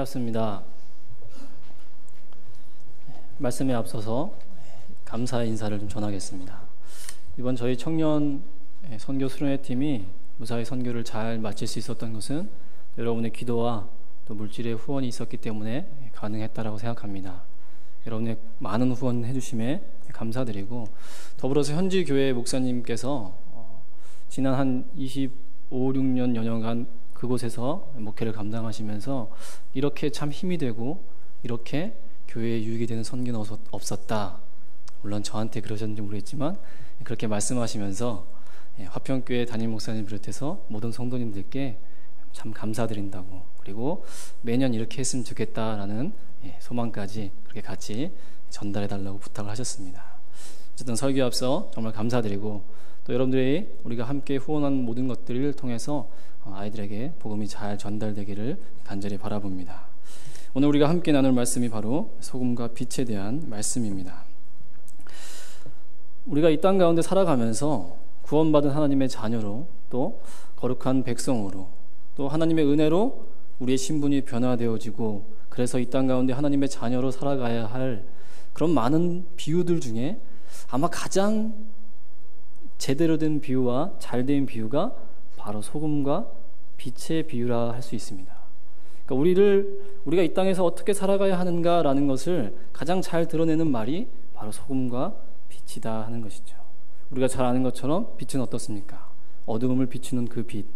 반갑습니다. 말씀에 앞서서 감사의 인사를 좀 전하겠습니다. 이번 저희 청년 선교 수련회팀이 무사히 선교를 잘 마칠 수 있었던 것은 여러분의 기도와 또 물질의 후원이 있었기 때문에 가능했다라고 생각합니다. 여러분의 많은 후원 해주심에 감사드리고, 더불어서 현지 교회 목사님께서 지난 한 25, 6년 여년간 그곳에서 목회를 감당하시면서 이렇게 참 힘이 되고 이렇게 교회에 유익이 되는 선교는 없었다. 물론 저한테 그러셨는지 모르겠지만 그렇게 말씀하시면서 화평교회 담임 목사님 비롯해서 모든 성도님들께 참 감사드린다고, 그리고 매년 이렇게 했으면 좋겠다라는 소망까지 그렇게 같이 전달해달라고 부탁을 하셨습니다. 어쨌든 설교 앞서 정말 감사드리고, 또 여러분들이 우리가 함께 후원한 모든 것들을 통해서 아이들에게 복음이 잘 전달되기를 간절히 바라봅니다. 오늘 우리가 함께 나눌 말씀이 바로 소금과 빛에 대한 말씀입니다. 우리가 이 땅 가운데 살아가면서 구원받은 하나님의 자녀로, 또 거룩한 백성으로, 또 하나님의 은혜로 우리의 신분이 변화되어지고, 그래서 이 땅 가운데 하나님의 자녀로 살아가야 할 그런 많은 비유들 중에 아마 가장 제대로 된 비유와 잘된 비유가 바로 소금과 빛의 비유라 할 수 있습니다. 그러니까 우리가 이 땅에서 어떻게 살아가야 하는가라는 것을 가장 잘 드러내는 말이 바로 소금과 빛이다 하는 것이죠. 우리가 잘 아는 것처럼 빛은 어떻습니까? 어두움을 비추는 그 빛,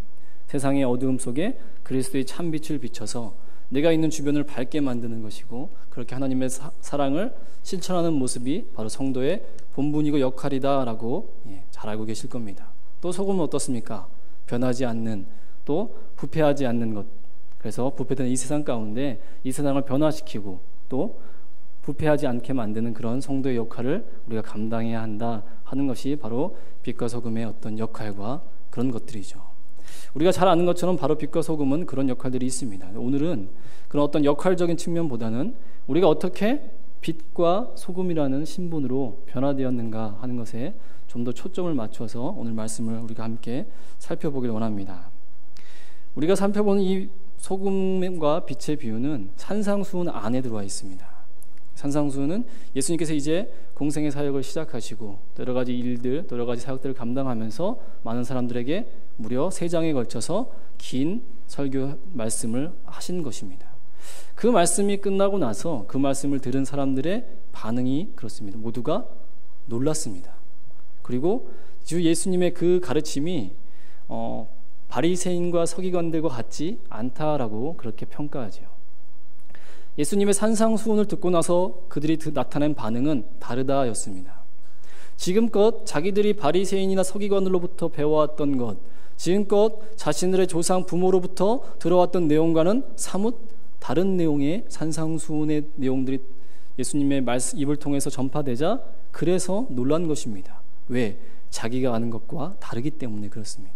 세상의 어두움 속에 그리스도의 참 빛을 비춰서 내가 있는 주변을 밝게 만드는 것이고, 그렇게 하나님의 사랑을 실천하는 모습이 바로 성도의 본분이고 역할이다라고 잘 알고 계실 겁니다. 또 소금은 어떻습니까? 변하지 않는, 또 부패하지 않는 것. 그래서 부패된 이 세상 가운데 이 세상을 변화시키고 또 부패하지 않게 만드는 그런 성도의 역할을 우리가 감당해야 한다 하는 것이 바로 빛과 소금의 어떤 역할과 그런 것들이죠. 우리가 잘 아는 것처럼 바로 빛과 소금은 그런 역할들이 있습니다. 오늘은 그런 어떤 역할적인 측면보다는 우리가 어떻게 빛과 소금이라는 신분으로 변화되었는가 하는 것에 좀 더 초점을 맞춰서 오늘 말씀을 우리가 함께 살펴보길 원합니다. 우리가 살펴보는 이 소금과 빛의 비유는 산상수훈 안에 들어와 있습니다. 산상수훈은 예수님께서 이제 공생의 사역을 시작하시고 여러 가지 일들, 여러 가지 사역들을 감당하면서 많은 사람들에게 무려 3장에 걸쳐서 긴 설교 말씀을 하신 것입니다. 그 말씀이 끝나고 나서 그 말씀을 들은 사람들의 반응이 그렇습니다. 모두가 놀랐습니다. 그리고 주 예수님의 그 가르침이 바리새인과 서기관들과 같지 않다라고 그렇게 평가하죠. 예수님의 산상수훈을 듣고 나서 그들이 나타낸 반응은 다르다였습니다. 지금껏 자기들이 바리새인이나 서기관들로부터 배워왔던 것, 지금껏 자신들의 조상 부모로부터 들어왔던 내용과는 사뭇 다른 내용의 산상수훈의 내용들이 예수님의 입을 통해서 전파되자 그래서 놀란 것입니다. 왜? 자기가 아는 것과 다르기 때문에 그렇습니다.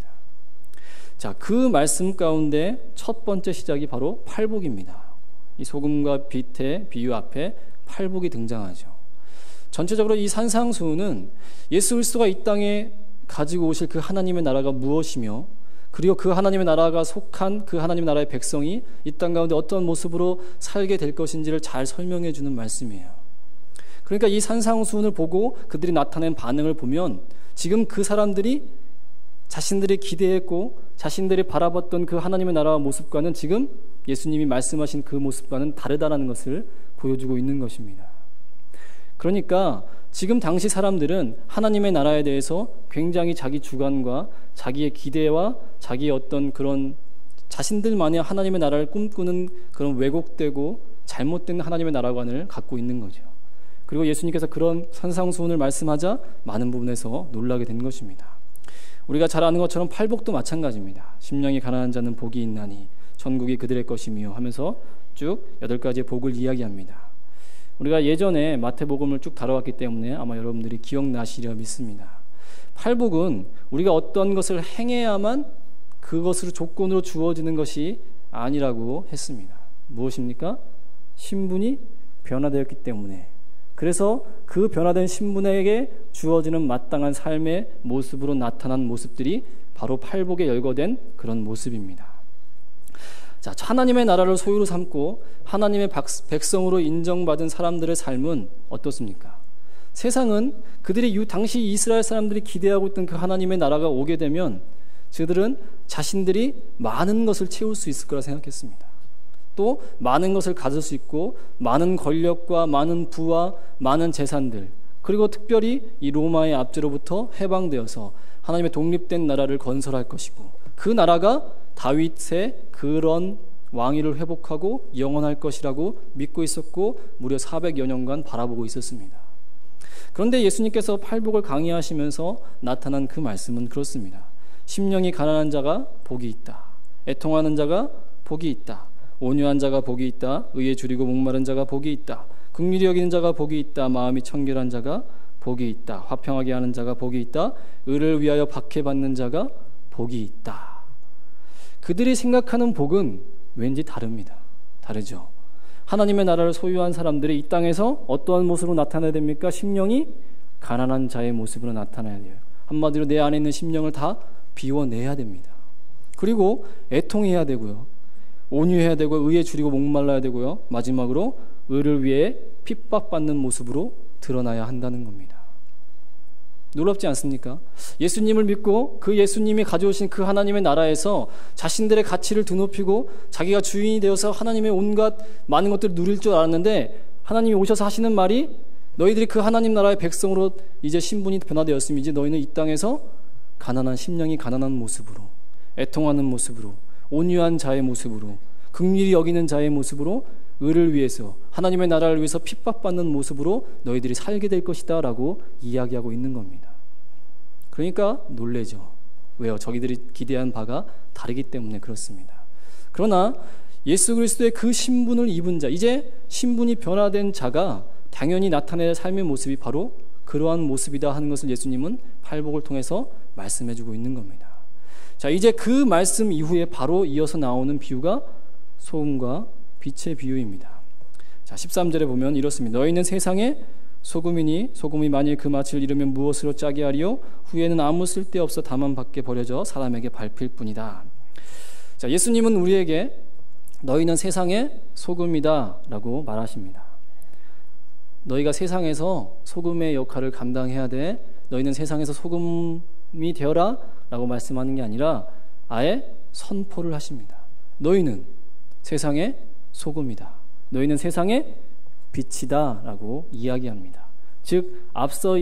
자, 그 말씀 가운데 첫 번째 시작이 바로 팔복입니다. 이 소금과 빛의 비유 앞에 팔복이 등장하죠. 전체적으로 이 산상수훈은 예수 그리스도가 이 땅에 가지고 오실 그 하나님의 나라가 무엇이며, 그리고 그 하나님의 나라가 속한 그 하나님의 나라의 백성이 이 땅 가운데 어떤 모습으로 살게 될 것인지를 잘 설명해 주는 말씀이에요. 그러니까 이 산상수훈을 보고 그들이 나타낸 반응을 보면 지금 그 사람들이 자신들이 기대했고 자신들이 바라봤던 그 하나님의 나라의 모습과는 지금 예수님이 말씀하신 그 모습과는 다르다라는 것을 보여주고 있는 것입니다. 그러니까 지금 당시 사람들은 하나님의 나라에 대해서 굉장히 자기 주관과 자기의 기대와 자기의 어떤 그런 자신들만의 하나님의 나라를 꿈꾸는 그런 왜곡되고 잘못된 하나님의 나라관을 갖고 있는 거죠. 그리고 예수님께서 그런 산상수훈을 말씀하자 많은 부분에서 놀라게 된 것입니다. 우리가 잘 아는 것처럼 팔복도 마찬가지입니다. 심령이 가난한 자는 복이 있나니 천국이 그들의 것이며 하면서 쭉 8가지의 복을 이야기합니다. 우리가 예전에 마태복음을 쭉 다뤄왔기 때문에 아마 여러분들이 기억나시리라 믿습니다. 팔복은 우리가 어떤 것을 행해야만 그것으로 조건으로 주어지는 것이 아니라고 했습니다. 무엇입니까? 신분이 변화되었기 때문에, 그래서 그 변화된 신분에게 주어지는 마땅한 삶의 모습으로 나타난 모습들이 바로 팔복에 열거된 그런 모습입니다. 자, 하나님의 나라를 소유로 삼고 하나님의 백성으로 인정받은 사람들의 삶은 어떻습니까? 세상은 그들이 당시 이스라엘 사람들이 기대하고 있던 그 하나님의 나라가 오게 되면 저들은 자신들이 많은 것을 채울 수 있을 거라 생각했습니다. 또 많은 것을 가질 수 있고 많은 권력과 많은 부와 많은 재산들, 그리고 특별히 이 로마의 압제로부터 해방되어서 하나님의 독립된 나라를 건설할 것이고 그 나라가 다윗의 그런 왕위를 회복하고 영원할 것이라고 믿고 있었고 무려 400여 년간 바라보고 있었습니다. 그런데 예수님께서 팔복을 강의하시면서 나타난 그 말씀은 그렇습니다. 심령이 가난한 자가 복이 있다. 애통하는 자가 복이 있다. 온유한 자가 복이 있다. 의에 줄이고 목마른 자가 복이 있다. 긍휼히 여기는 자가 복이 있다. 마음이 청결한 자가 복이 있다. 화평하게 하는 자가 복이 있다. 의를 위하여 박해받는 자가 복이 있다. 그들이 생각하는 복은 왠지 다릅니다. 다르죠. 하나님의 나라를 소유한 사람들이 이 땅에서 어떠한 모습으로 나타나야 됩니까? 심령이 가난한 자의 모습으로 나타나야 돼요. 한마디로 내 안에 있는 심령을 다 비워내야 됩니다. 그리고 애통해야 되고요. 온유해야 되고 의에 줄이고 목말라야 되고요. 마지막으로 의를 위해 핍박받는 모습으로 드러나야 한다는 겁니다. 놀랍지 않습니까? 예수님을 믿고 그 예수님이 가져오신 그 하나님의 나라에서 자신들의 가치를 드높이고 자기가 주인이 되어서 하나님의 온갖 많은 것들을 누릴 줄 알았는데 하나님이 오셔서 하시는 말이 너희들이 그 하나님 나라의 백성으로 이제 신분이 변화되었으면 이제 너희는 이 땅에서 가난한 심령이 가난한 모습으로 애통하는 모습으로 온유한 자의 모습으로 긍휼히 여기는 자의 모습으로 의를 위해서 하나님의 나라를 위해서 핍박받는 모습으로 너희들이 살게 될 것이다 라고 이야기하고 있는 겁니다. 그러니까 놀래죠. 왜요? 저기들이 기대한 바가 다르기 때문에 그렇습니다. 그러나 예수 그리스도의 그 신분을 입은 자, 이제 신분이 변화된 자가 당연히 나타낼 삶의 모습이 바로 그러한 모습이다 하는 것을 예수님은 팔복을 통해서 말씀해주고 있는 겁니다. 자, 이제 그 말씀 이후에 바로 이어서 나오는 비유가 소금과 빛의 비유입니다. 자, 13절에 보면 이렇습니다. 너희는 세상의 소금이니 소금이 만일 그 맛을 잃으면 무엇으로 짜게 하리요? 후에는 아무 쓸데없어 다만 밖에 버려져 사람에게 밟힐 뿐이다. 자, 예수님은 우리에게 너희는 세상의 소금이다 라고 말하십니다. 너희가 세상에서 소금의 역할을 감당해야 돼. 너희는 세상에서 소금이 되어라 라고 말씀하는 게 아니라 아예 선포를 하십니다. 너희는 세상의 소금이다. 너희는 세상의 빛이다 라고 이야기합니다. 즉 앞서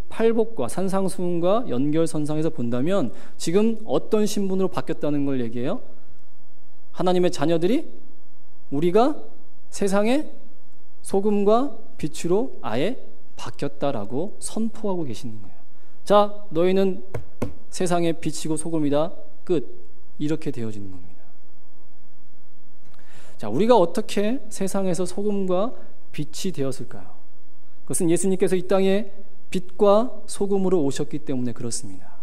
팔복과 산상수훈과 연결선상에서 본다면 지금 어떤 신분으로 바뀌었다는 걸 얘기해요? 하나님의 자녀들이 우리가 세상의 소금과 빛으로 아예 바뀌었다라고 선포하고 계시는 거예요. 자, 너희는 세상의 빛이고 소금이다. 끝. 이렇게 되어지는 겁니다. 자, 우리가 어떻게 세상에서 소금과 빛이 되었을까요? 그것은 예수님께서 이 땅에 빛과 소금으로 오셨기 때문에 그렇습니다.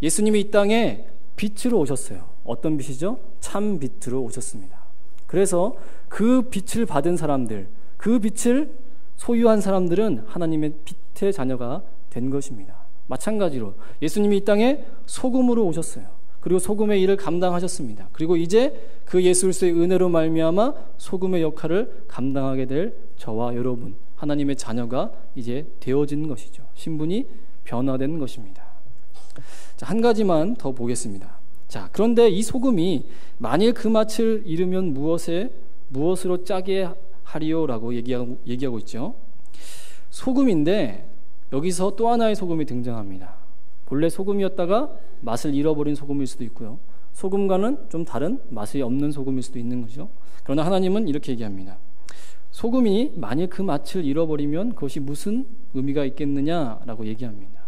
예수님이 이 땅에 빛으로 오셨어요. 어떤 빛이죠? 참 빛으로 오셨습니다. 그래서 그 빛을 받은 사람들, 그 빛을 소유한 사람들은 하나님의 빛의 자녀가 된 것입니다. 마찬가지로 예수님이 이 땅에 소금으로 오셨어요. 그리고 소금의 일을 감당하셨습니다. 그리고 이제 그 예수 그리스도의 은혜로 말미암아 소금의 역할을 감당하게 될 저와 여러분, 하나님의 자녀가 이제 되어진 것이죠. 신분이 변화된 것입니다. 자, 한 가지만 더 보겠습니다. 자, 그런데 이 소금이 만일 그 맛을 잃으면 무엇으로 짜게 하리요라고 얘기하고 있죠. 소금인데 여기서 또 하나의 소금이 등장합니다. 본래 소금이었다가 맛을 잃어버린 소금일 수도 있고요. 소금과는 좀 다른 맛이 없는 소금일 수도 있는 거죠. 그러나 하나님은 이렇게 얘기합니다. 소금이 만일 그 맛을 잃어버리면 그것이 무슨 의미가 있겠느냐라고 얘기합니다.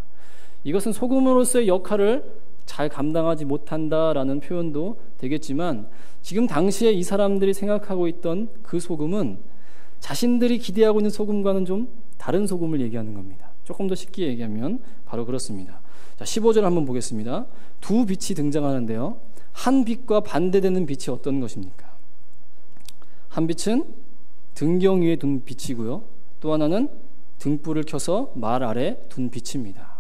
이것은 소금으로서의 역할을 잘 감당하지 못한다라는 표현도 되겠지만 지금 당시에 이 사람들이 생각하고 있던 그 소금은 자신들이 기대하고 있는 소금과는 좀 다른 소금을 얘기하는 겁니다. 조금 더 쉽게 얘기하면 바로 그렇습니다. 자, 15절 한번 보겠습니다. 두 빛이 등장하는데요. 한 빛과 반대되는 빛이 어떤 것입니까? 한 빛은 등경 위에 둔 빛이고요. 또 하나는 등불을 켜서 말 아래 둔 빛입니다.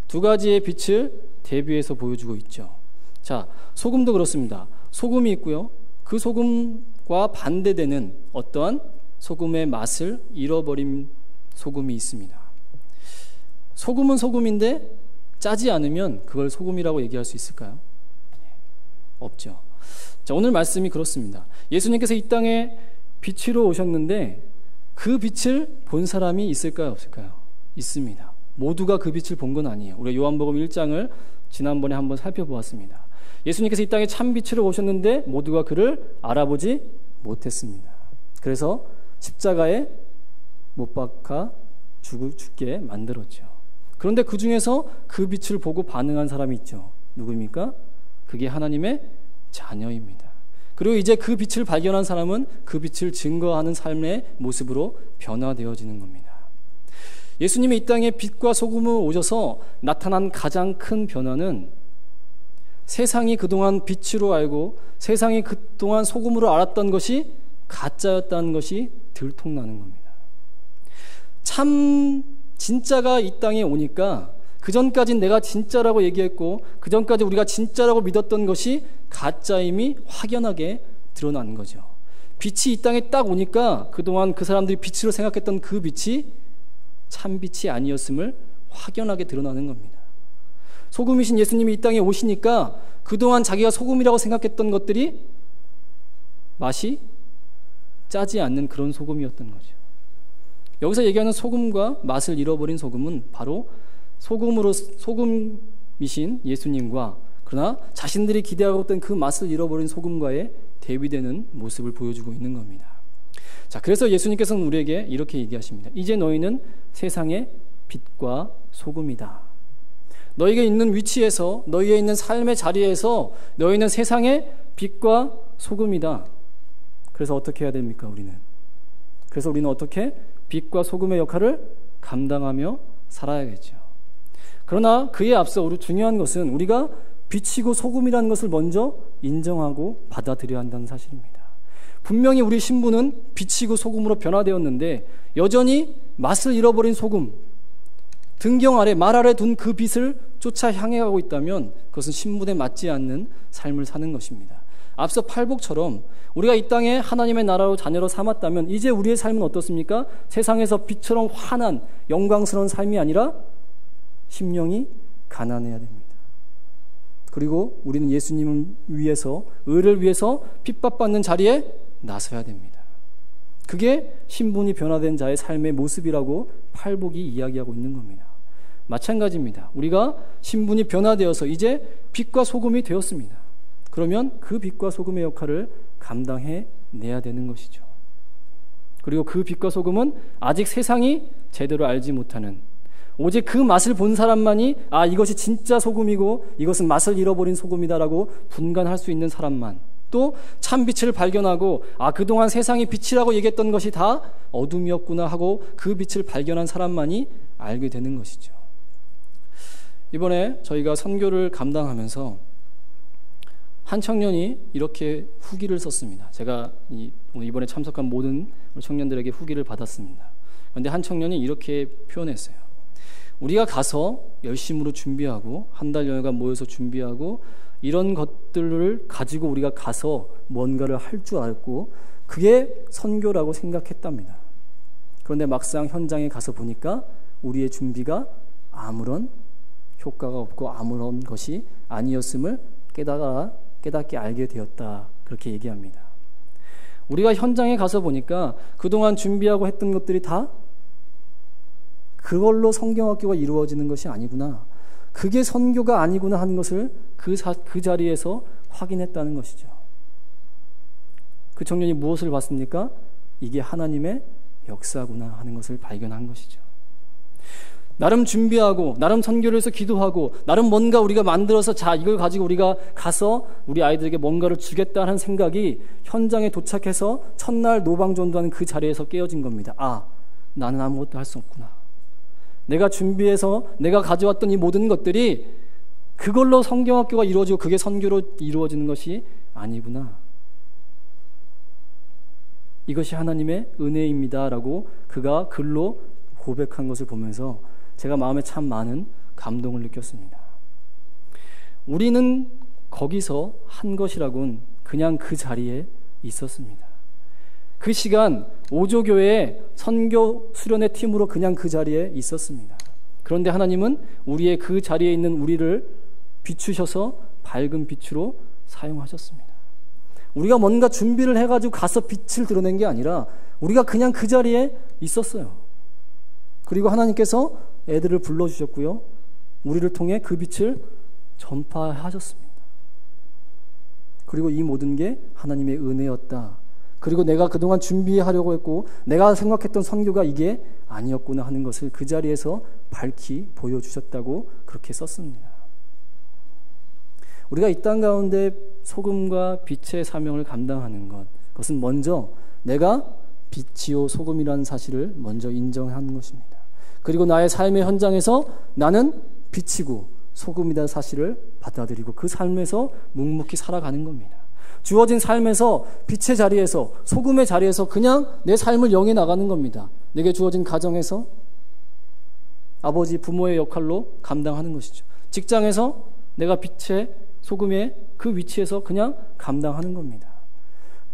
두 가지의 빛을 대비해서 보여주고 있죠. 자, 소금도 그렇습니다. 소금이 있고요. 그 소금과 반대되는 어떠한 소금의 맛을 잃어버린 소금이 있습니다. 소금은 소금인데 짜지 않으면 그걸 소금이라고 얘기할 수 있을까요? 없죠. 자, 오늘 말씀이 그렇습니다. 예수님께서 이 땅에 빛으로 오셨는데 그 빛을 본 사람이 있을까요? 없을까요? 있습니다. 모두가 그 빛을 본 건 아니에요. 우리가 요한복음 1장을 지난번에 한번 살펴보았습니다. 예수님께서 이 땅에 참 빛으로 오셨는데 모두가 그를 알아보지 못했습니다. 그래서 십자가에 못 박아 죽게 만들었죠. 그런데 그 중에서 그 빛을 보고 반응한 사람이 있죠. 누구입니까? 그게 하나님의 자녀입니다. 그리고 이제 그 빛을 발견한 사람은 그 빛을 증거하는 삶의 모습으로 변화되어지는 겁니다. 예수님이 이 땅에 빛과 소금으로 오셔서 나타난 가장 큰 변화는 세상이 그동안 빛으로 알고 세상이 그동안 소금으로 알았던 것이 가짜였다는 것이 들통나는 겁니다. 참 진짜가 이 땅에 오니까 그전까진 내가 진짜라고 얘기했고 그전까지 우리가 진짜라고 믿었던 것이 가짜임이 확연하게 드러나는 거죠. 빛이 이 땅에 딱 오니까 그동안 그 사람들이 빛으로 생각했던 그 빛이 참 빛이 아니었음을 확연하게 드러나는 겁니다. 소금이신 예수님이 이 땅에 오시니까 그동안 자기가 소금이라고 생각했던 것들이 맛이 짜지 않는 그런 소금이었던 거죠. 여기서 얘기하는 소금과 맛을 잃어버린 소금은 바로 소금이신 예수님과 그러나 자신들이 기대하고 있던 그 맛을 잃어버린 소금과의 대비되는 모습을 보여주고 있는 겁니다. 자, 그래서 예수님께서는 우리에게 이렇게 얘기하십니다. 이제 너희는 세상의 빛과 소금이다. 너희가 있는 위치에서 너희의 있는 삶의 자리에서 너희는 세상의 빛과 소금이다. 그래서 어떻게 해야 됩니까? 그래서 우리는 어떻게 빛과 소금의 역할을 감당하며 살아야겠죠. 그러나 그에 앞서 우리 중요한 것은 우리가 빛이고 소금이라는 것을 먼저 인정하고 받아들여야 한다는 사실입니다. 분명히 우리 신분은 빛이고 소금으로 변화되었는데 여전히 맛을 잃어버린 소금, 등경 아래 말 아래 둔 그 빛을 쫓아 향해 가고 있다면 그것은 신분에 맞지 않는 삶을 사는 것입니다. 앞서 팔복처럼 우리가 이 땅에 하나님의 나라로 자녀로 삼았다면 이제 우리의 삶은 어떻습니까? 세상에서 빛처럼 환한 영광스러운 삶이 아니라 심령이 가난해야 됩니다. 그리고 우리는 예수님을 위해서, 의를 위해서 핍박받는 자리에 나서야 됩니다. 그게 신분이 변화된 자의 삶의 모습이라고 팔복이 이야기하고 있는 겁니다. 마찬가지입니다. 우리가 신분이 변화되어서 이제 빛과 소금이 되었습니다. 그러면 그 빛과 소금의 역할을 감당해 내야 되는 것이죠. 그리고 그 빛과 소금은 아직 세상이 제대로 알지 못하는, 오직 그 맛을 본 사람만이 아, 이것이 진짜 소금이고 이것은 맛을 잃어버린 소금이다라고 분간할 수 있는 사람만, 또 참빛을 발견하고 아, 그동안 세상이 빛이라고 얘기했던 것이 다 어둠이었구나 하고 그 빛을 발견한 사람만이 알게 되는 것이죠. 이번에 저희가 선교를 감당하면서 한 청년이 이렇게 후기를 썼습니다. 제가 이번에 참석한 모든 청년들에게 후기를 받았습니다. 그런데 한 청년이 이렇게 표현했어요. 우리가 가서 열심으로 준비하고 한 달 여간 모여서 준비하고 이런 것들을 가지고 우리가 가서 뭔가를 할 줄 알고 그게 선교라고 생각했답니다. 그런데 막상 현장에 가서 보니까 우리의 준비가 아무런 효과가 없고 아무런 것이 아니었음을 깨닫게 알게 되었다. 그렇게 얘기합니다. 우리가 현장에 가서 보니까 그동안 준비하고 했던 것들이 다 그걸로 성경학교가 이루어지는 것이 아니구나. 그게 선교가 아니구나 하는 것을 그 자리에서 확인했다는 것이죠. 그 청년이 무엇을 봤습니까? 이게 하나님의 역사구나 하는 것을 발견한 것이죠. 나름 준비하고 나름 선교를 해서 기도하고 나름 뭔가 우리가 만들어서 자, 이걸 가지고 우리가 가서 우리 아이들에게 뭔가를 주겠다는 생각이 현장에 도착해서 첫날 노방전도하는 그 자리에서 깨어진 겁니다. 아, 나는 아무것도 할 수 없구나. 내가 준비해서 내가 가져왔던 이 모든 것들이 그걸로 성경학교가 이루어지고 그게 선교로 이루어지는 것이 아니구나. 이것이 하나님의 은혜입니다라고 그가 글로 고백한 것을 보면서 제가 마음에 참 많은 감동을 느꼈습니다. 우리는 거기서 한 것이라고는 그냥 그 자리에 있었습니다. 그 시간 5조교회 선교 수련회 팀으로 그냥 그 자리에 있었습니다. 그런데 하나님은 우리의 그 자리에 있는 우리를 비추셔서 밝은 빛으로 사용하셨습니다. 우리가 뭔가 준비를 해가지고 가서 빛을 드러낸 게 아니라 우리가 그냥 그 자리에 있었어요. 그리고 하나님께서 애들을 불러주셨고요. 우리를 통해 그 빛을 전파하셨습니다. 그리고 이 모든 게 하나님의 은혜였다. 그리고 내가 그동안 준비하려고 했고 내가 생각했던 선교가 이게 아니었구나 하는 것을 그 자리에서 밝히 보여주셨다고 그렇게 썼습니다. 우리가 이 땅 가운데 소금과 빛의 사명을 감당하는 것, 그것은 먼저 내가 빛이요 소금이라는 사실을 먼저 인정하는 것입니다. 그리고 나의 삶의 현장에서 나는 빛이고 소금이라는 사실을 받아들이고 그 삶에서 묵묵히 살아가는 겁니다. 주어진 삶에서 빛의 자리에서 소금의 자리에서 그냥 내 삶을 영해 나가는 겁니다. 내게 주어진 가정에서 아버지 부모의 역할로 감당하는 것이죠. 직장에서 내가 빛의 소금의 그 위치에서 그냥 감당하는 겁니다.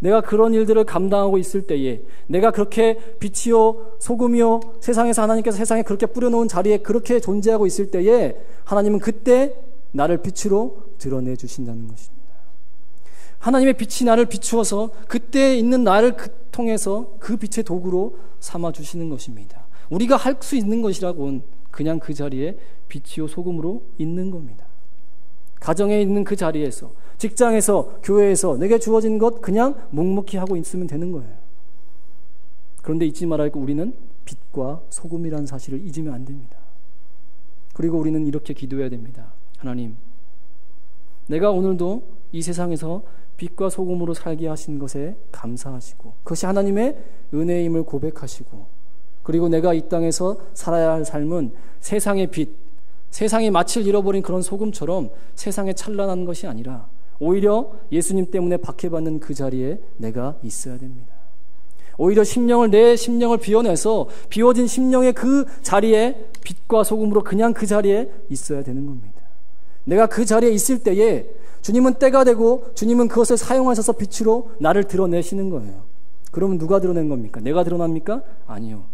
내가 그런 일들을 감당하고 있을 때에 내가 그렇게 빛이요 소금이요 세상에서 하나님께서 세상에 그렇게 뿌려놓은 자리에 그렇게 존재하고 있을 때에 하나님은 그때 나를 빛으로 드러내 주신다는 것입니다. 하나님의 빛이 나를 비추어서 그때 있는 나를 통해서 그 빛의 도구로 삼아 주시는 것입니다. 우리가 할 수 있는 것이라고는 그냥 그 자리에 빛이요 소금으로 있는 겁니다. 가정에 있는 그 자리에서, 직장에서, 교회에서 내게 주어진 것 그냥 묵묵히 하고 있으면 되는 거예요. 그런데 잊지 말아야 할 거 우리는 빛과 소금이라는 사실을 잊으면 안 됩니다. 그리고 우리는 이렇게 기도해야 됩니다. 하나님, 내가 오늘도 이 세상에서 빛과 소금으로 살게 하신 것에 감사하시고 그것이 하나님의 은혜임을 고백하시고 그리고 내가 이 땅에서 살아야 할 삶은 세상의 빛, 세상이 마치를 잃어버린 그런 소금처럼 세상에 찬란한 것이 아니라 오히려 예수님 때문에 박해받는 그 자리에 내가 있어야 됩니다. 오히려 내 심령을 비워내서 비워진 심령의 그 자리에 빛과 소금으로 그냥 그 자리에 있어야 되는 겁니다. 내가 그 자리에 있을 때에 주님은 때가 되고 주님은 그것을 사용하셔서 빛으로 나를 드러내시는 거예요. 그러면 누가 드러낸 겁니까? 내가 드러납니까? 아니요.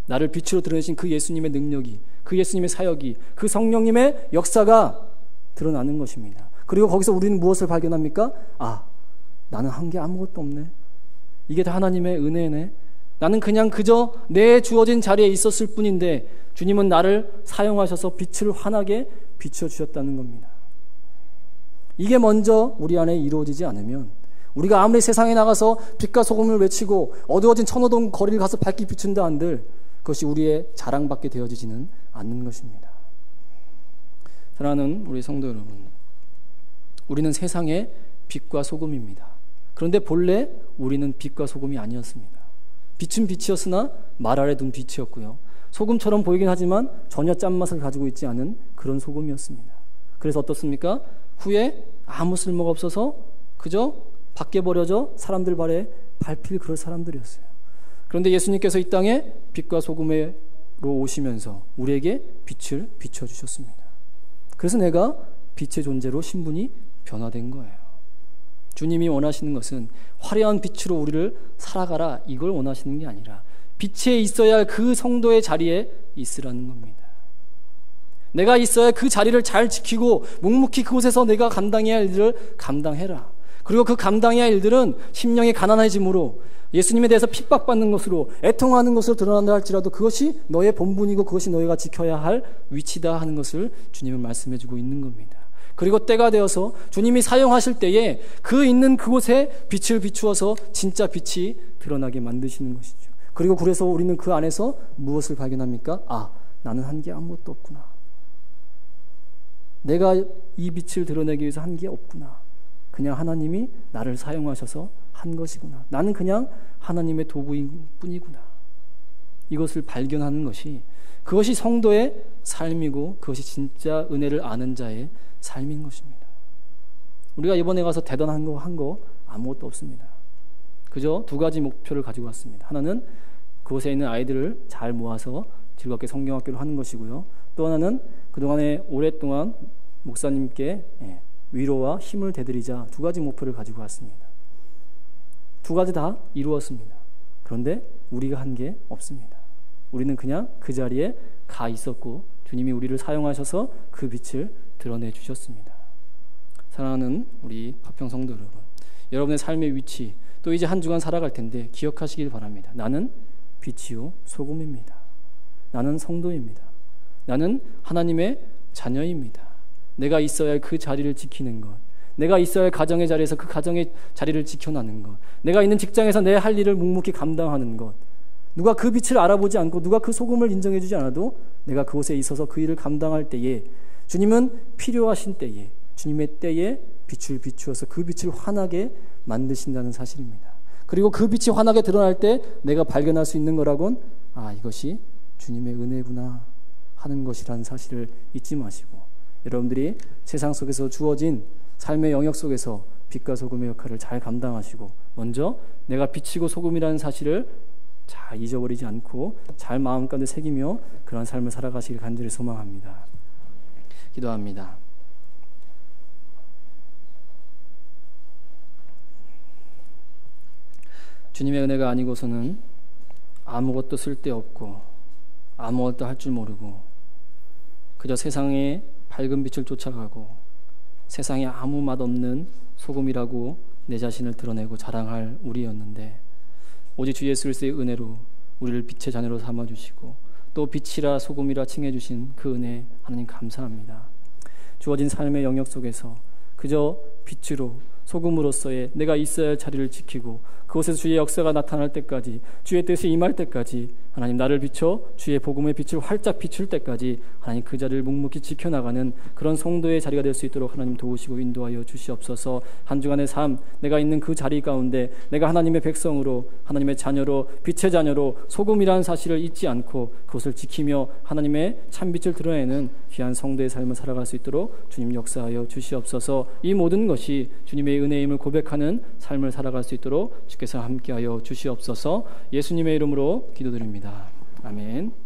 나를 빛으로 드러내신 그 예수님의 능력이, 그 예수님의 사역이, 그 성령님의 역사가 드러나는 것입니다. 그리고 거기서 우리는 무엇을 발견합니까? 아, 나는 한 게 아무것도 없네. 이게 다 하나님의 은혜네. 나는 그냥 그저 내 주어진 자리에 있었을 뿐인데 주님은 나를 사용하셔서 빛을 환하게 비춰주셨다는 겁니다. 이게 먼저 우리 안에 이루어지지 않으면 우리가 아무리 세상에 나가서 빛과 소금을 외치고 어두워진 천호동 거리를 가서 밝게 비춘다 한들 그것이 우리의 자랑밖에 되어지지는 않는 것입니다. 사랑하는 우리 성도 여러분, 우리는 세상의 빛과 소금입니다. 그런데 본래 우리는 빛과 소금이 아니었습니다. 빛은 빛이었으나 말 아래 둔 빛이었고요. 소금처럼 보이긴 하지만 전혀 짠맛을 가지고 있지 않은 그런 소금이었습니다. 그래서 어떻습니까? 후에 아무 쓸모가 없어서 그저 밖에 버려져 사람들 발에 밟힐 그런 사람들이었어요. 그런데 예수님께서 이 땅에 빛과 소금으로 오시면서 우리에게 빛을 비춰주셨습니다. 그래서 내가 빛의 존재로 신분이 변화된 거예요. 주님이 원하시는 것은 화려한 빛으로 우리를 살아가라 이걸 원하시는 게 아니라 빛에 있어야 할 그 성도의 자리에 있으라는 겁니다. 내가 있어야 그 자리를 잘 지키고 묵묵히 그곳에서 내가 감당해야 할 일을 감당해라. 그리고 그 감당해야 할 일들은 심령이 가난해짐으로 예수님에 대해서 핍박받는 것으로 애통하는 것으로 드러난다 할지라도 그것이 너의 본분이고 그것이 너희가 지켜야 할 위치다 하는 것을 주님은 말씀해주고 있는 겁니다. 그리고 때가 되어서 주님이 사용하실 때에 그 있는 그곳에 빛을 비추어서 진짜 빛이 드러나게 만드시는 것이죠. 그리고 그래서 우리는 그 안에서 무엇을 발견합니까? 아, 나는 한 게 아무것도 없구나. 내가 이 빛을 드러내기 위해서 한 게 없구나. 그냥 하나님이 나를 사용하셔서 한 것이구나. 나는 그냥 하나님의 도구인 뿐이구나. 이것을 발견하는 것이 그것이 성도의 삶이고 그것이 진짜 은혜를 아는 자의 삶인 것입니다. 우리가 이번에 가서 대단한 거 한 거 아무것도 없습니다. 그저 두 가지 목표를 가지고 왔습니다. 하나는 그곳에 있는 아이들을 잘 모아서 즐겁게 성경학교를 하는 것이고요. 또 하나는 그동안에 오랫동안 목사님께 위로와 힘을 되드리자 두 가지 목표를 가지고 왔습니다. 두 가지 다 이루었습니다. 그런데 우리가 한 게 없습니다. 우리는 그냥 그 자리에 가 있었고 주님이 우리를 사용하셔서 그 빛을 드러내 주셨습니다. 사랑하는 우리 화평 성도 여러분, 여러분의 삶의 위치, 또 이제 한 주간 살아갈 텐데 기억하시길 바랍니다. 나는 빛이요 소금입니다. 나는 성도입니다. 나는 하나님의 자녀입니다. 내가 있어야 할 그 자리를 지키는 것, 내가 있어야 할 가정의 자리에서 그 가정의 자리를 지켜나는 것, 내가 있는 직장에서 내 할 일을 묵묵히 감당하는 것, 누가 그 빛을 알아보지 않고 누가 그 소금을 인정해주지 않아도 내가 그곳에 있어서 그 일을 감당할 때에, 주님은 필요하신 때에, 주님의 때에 빛을 비추어서 그 빛을 환하게 만드신다는 사실입니다. 그리고 그 빛이 환하게 드러날 때 내가 발견할 수 있는 거라곤, 이것이 주님의 은혜구나 하는 것이라는 사실을 잊지 마시고, 여러분들이 세상 속에서 주어진 삶의 영역 속에서 빛과 소금의 역할을 잘 감당하시고, 먼저 내가 빛이고 소금이라는 사실을 잘 잊어버리지 않고 잘 마음 가운데 새기며 그런 삶을 살아가시길 간절히 소망합니다. 기도합니다. 주님의 은혜가 아니고서는 아무것도 쓸데없고 아무것도 할 줄 모르고 그저 세상의 밝은 빛을 쫓아가고 세상에 아무 맛없는 소금이라고 내 자신을 드러내고 자랑할 우리였는데, 오직 주 예수 그리스도의 은혜로 우리를 빛의 자녀로 삼아주시고 또 빛이라 소금이라 칭해주신 그 은혜 하나님 감사합니다. 주어진 삶의 영역 속에서 그저 빛으로 소금으로서의 내가 있어야 할 자리를 지키고 그곳에서 주의 역사가 나타날 때까지, 주의 뜻이 임할 때까지, 하나님 나를 비춰 주의 복음의 빛을 활짝 비출 때까지 하나님 그 자리를 묵묵히 지켜나가는 그런 성도의 자리가 될 수 있도록 하나님 도우시고 인도하여 주시옵소서. 한 주간의 삶, 내가 있는 그 자리 가운데 내가 하나님의 백성으로, 하나님의 자녀로, 빛의 자녀로 소금이라는 사실을 잊지 않고 그것을 지키며 하나님의 참빛을 드러내는 귀한 성도의 삶을 살아갈 수 있도록 주님 역사하여 주시옵소서. 이 모든 것이 주님의 은혜임을 고백하는 삶을 살아갈 수 있도록 주께서 함께하여 주시옵소서. 예수님의 이름으로 기도드립니다. 아멘.